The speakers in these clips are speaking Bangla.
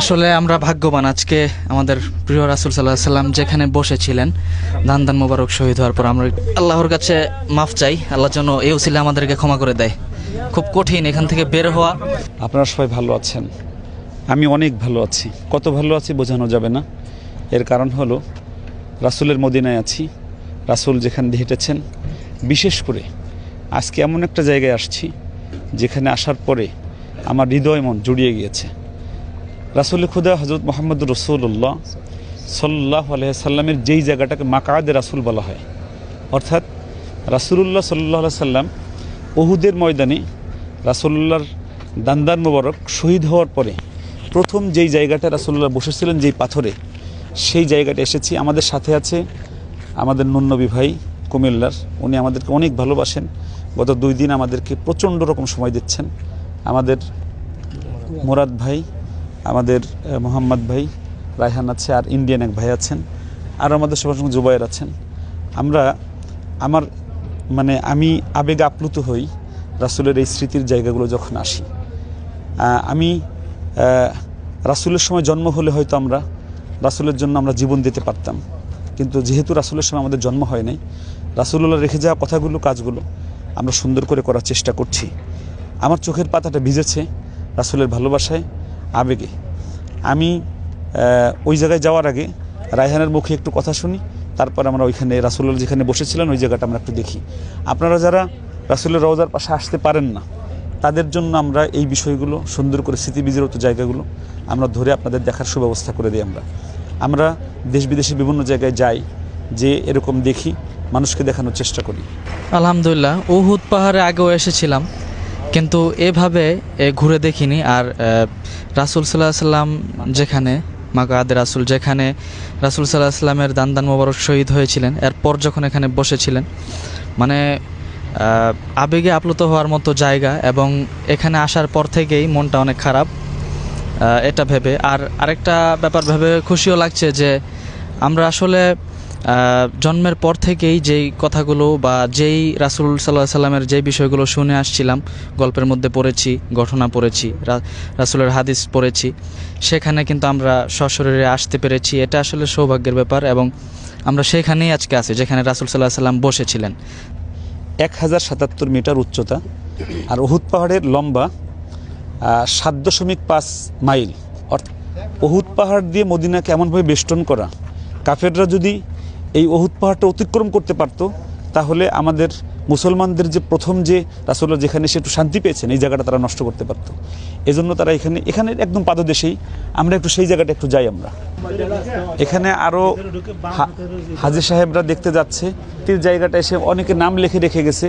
আসলে আমরা ভাগ্যবান, আজকে আমাদের প্রিয় রাসূল সাল্লাল্লাহু আলাইহি সাল্লাম যেখানে বসেছিলেন দান মোবারক শহীদ হওয়ার পর আমরা আল্লাহর কাছে মাফ চাই, আল্লাহ যেন এই উসিলা আমাদেরকে ক্ষমা করে দেয়। খুব কঠিন এখান থেকে বের হওয়া। আপনারা সবাই ভালো আছেন, আমি অনেক ভালো আছি। কত ভালো আছি বোঝানো যাবে না। এর কারণ হলো রাসূলের মদিনায় আছি, রাসূল যেখানে হেঁটেছেন। বিশেষ করে আজকে এমন একটা জায়গায় আসছি যেখানে আসার পরে আমার হৃদয় মন জুড়িয়ে গিয়েছে। রাসূল খুদা হযরত মুহাম্মদুর রাসূলুল্লাহ সাল্লাল্লাহু আলাইহি সাল্লামের যেই জায়গাটাকে মাকাদে রাসূল বলা হয়, অর্থাৎ রাসূলুল্লাহ সাল্লাল্লাহু আলাইহি সাল্লাম উহুদের ময়দানে রাসূলুল্লাহর দান্দান মোবারক শহীদ হওয়ার পরে প্রথম যেই জায়গাটা রাসূলুল্লাহ বসেছিলেন যেই পাথরে, সেই জায়গাটা এসেছি। আমাদের সাথে আছে আমাদের নুননবী ভাই কুমিল্লার, উনি আমাদেরকে অনেক ভালোবাসেন। গত 2 দিন আমাদেরকে প্রচণ্ড রকম সময় দিচ্ছেন। আমাদের মুরাদ ভাই, আমাদের মোহাম্মদ ভাই, রায়হান আছে, আর ইন্ডিয়ান এক ভাই আছেন, আর আমাদের সবার সঙ্গে জুবায়ের আছেন। আমি আবেগে আপ্লুত হই রাসূলের এই স্মৃতির জায়গাগুলো যখন আসি। আমি রাসূলের সময় জন্ম হলে হয়তো আমরা রাসূলের জন্য আমরা জীবন দিতে পারতাম, কিন্তু যেহেতু রাসূলের সময় আমাদের জন্ম হয় নাই, রাসূলুল্লাহ রেখে যাওয়া কথাগুলো, কাজগুলো আমরা সুন্দর করে করার চেষ্টা করছি। আমার চোখের পাতাটা ভিজেছে রাসূলের ভালোবাসায়, আবেগে। আমি ওই জায়গায় যাওয়ার আগে রায়হানের মুখে একটু কথা শুনি, তারপর আমরা ওইখানে রাসূলুল্লাহ যেখানে বসেছিলেন ওই জায়গাটা আমরা একটু দেখি। আপনারা যারা রাসূলের রওজার পাশে আসতে পারেন না, তাদের জন্য আমরা এই বিষয়গুলো সুন্দর করে স্মৃতিবিজড়িত জায়গাগুলো আমরা ধরে আপনাদের দেখার সুব্যবস্থা করে দিই। আমরা দেশ বিদেশে বিভিন্ন জায়গায় যাই, যে এরকম দেখি, মানুষকে দেখানোর চেষ্টা করি। আলহামদুলিল্লাহ, উহুদ পাহাড়ে আগেও এসেছিলাম, কিন্তু এভাবে ঘুরে দেখিনি। আর রাসূল সাল্লাল্লাহু আলাইহি সাল্লাম যেখানে মাকাদে রাসূল, যেখানে রাসূল সাল্লাল্লাহু আলাইহি সাল্লামের দান মোবারক শহীদ হয়েছিলেন, এরপর যখন এখানে বসেছিলেন, মানে আবেগে আপ্লুত হওয়ার মতো জায়গা। এবং এখানে আসার পর থেকেই মনটা অনেক খারাপ এটা ভেবে। আর আরেকটা ব্যাপার ভেবে খুশিও লাগছে যে আমরা আসলে জন্মের পর থেকেই যেই কথাগুলো বা যেই রাসূল সাল্লাল্লাহু আলাইহি সাল্লামের যেই বিষয়গুলো শুনে আসছিলাম, গল্পের মধ্যে পড়েছি, ঘটনা পড়েছি, রাসূলের হাদিস পড়েছি, সেখানে কিন্তু আমরা সশরীরে আসতে পেরেছি। এটা আসলে সৌভাগ্যের ব্যাপার। এবং আমরা সেখানেই আজকে আছি যেখানে রাসূল সাল্লাল্লাহু আলাইহি সাল্লাম বসেছিলেন। 1077 মিটার উচ্চতা, আর উহুদ পাহাড়ের লম্বা 7.5 মাইল। অর্থাৎ উহুদ পাহাড় দিয়ে মদিনাকে এমনভাবে বেষ্টন করা, কাফেররা যদি এই উহুদ পাহাড়টা অতিক্রম করতে পারত, তাহলে আমাদের মুসলমানদের যে প্রথম যে রাসূলুল্লাহ যেখানে সে একটু শান্তি পেয়েছেন, এই জায়গাটা তারা নষ্ট করতে পারত। এজন্য তারা এখানে একদম পাদদেশেই আমরা একটু সেই জায়গাটা একটু যাই। আমরা এখানে আরও হাজী সাহেবরা দেখতে যাচ্ছে, তীর জায়গাটা এসে অনেকে নাম লিখে রেখে গেছে।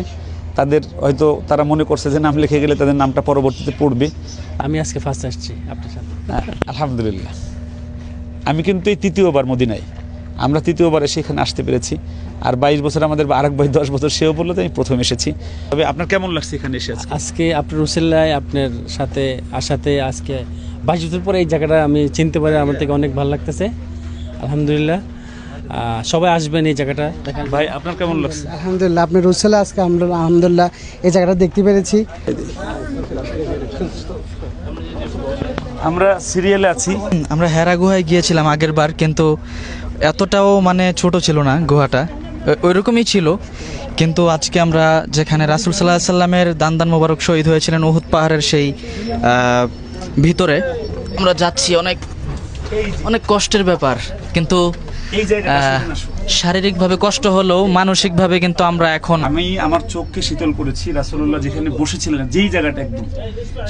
তাদের হয়তো তারা মনে করছে যে নাম লিখে গেলে তাদের নামটা পরবর্তীতে পড়বে। আমি আজকে ফার্স্ট আসছি আপনার সাথে। আলহামদুলিল্লাহ। আমি কিন্তু এই 3য় মদিনায়, আমরা 3য়বার এসে এখানে আসতে পেরেছি। আর 22 বছর আমাদের আরেক ভাই 10 বছর, সেও বললো আমি প্রথম এসেছি। তবে আপনার কেমন লাগছে এখানে এসে? আজকে আপনার রসুল্লাহ আপনার সাথে আসাতে আজকে 22 বছর পরে এই জায়গাটা আমি চিনতে পারি, আমার থেকে অনেক ভালো লাগতেছে। আলহামদুলিল্লাহ, সবাই আসবেন এই জায়গাটা দেখেন। ভাই আপনার কেমন লাগছে? আলহামদুলিল্লাহ, আপনার রসুল্লাহ আজকে আমরা আলহামদুলিল্লাহ এই জায়গাটা দেখতে পেরেছি। আমরা সিরিয়ালে আছি। আমরা হেরা গুহায় গিয়েছিলাম আগের বার, কিন্তু এতটাও মানে ছোট ছিল না, গুহাটা ওইরকমই ছিল। কিন্তু আজকে আমরা যেখানে রাসূল সাল্লাল্লাহু আলাইহি সাল্লামের দান মোবারক শহীদ হয়েছিলেন উহুদ পাহাড়ের সেই ভিতরে আমরা যাচ্ছি। অনেক অনেক কষ্টের ব্যাপার, কিন্তু শারীরিকভাবে কষ্ট হলেও মানসিকভাবে কিন্তু আমরা এখন আমি আমার চোখকে শীতল করেছি। রাসূলুল্লাহ যেখানে বসেছিলেন যেই জায়গাটা, একদম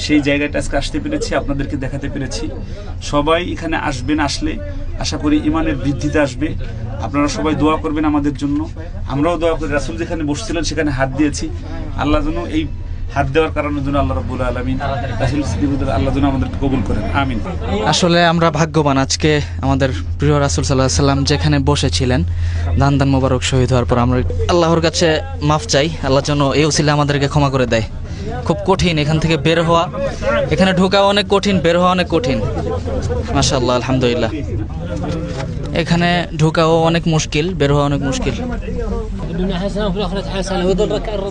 সেই জায়গাটা আজকে আসতে পেরেছি, আপনাদেরকে দেখাতে পেরেছি। সবাই এখানে আসবেন, আসলে আশা করি ইমানের বৃদ্ধিতে আসবে। আপনারা সবাই দোয়া করবেন আমাদের জন্য, আমরাও দোয়া করি। রাসূল যেখানে বসছিলেন সেখানে হাত দিয়েছি, আল্লাহ যেন এই হাত দেওয়ার কারণের জন্য আল্লাহ রাব্বুল আলামিন আল্লাহ যেন আমাদেরকে কবুল করেন, আমিন। আসলে আমরা ভাগ্যবান, আজকে আমাদের প্রিয় রাসূল সাল্লাল্লাহু আলাইহি সাল্লাম যেখানে বসেছিলেন দান মোবারক শহীদ হওয়ার পর আমরা আল্লাহর কাছে মাফ চাই, আল্লাহ যেন এই উসিলা আমাদেরকে ক্ষমা করে দেয়। খুব কঠিন এখান থেকে বের হওয়া, এখানে ঢোকা অনেক কঠিন, বের হওয়া অনেক কঠিন। মাশাআল্লাহ, আলহামদুলিল্লাহ। এখানে ঢোকাও অনেক মুশকিল, বের হওয়া অনেক মুশকিল। الدنيا حسنه وفي الاخره حسنه ويضل كرر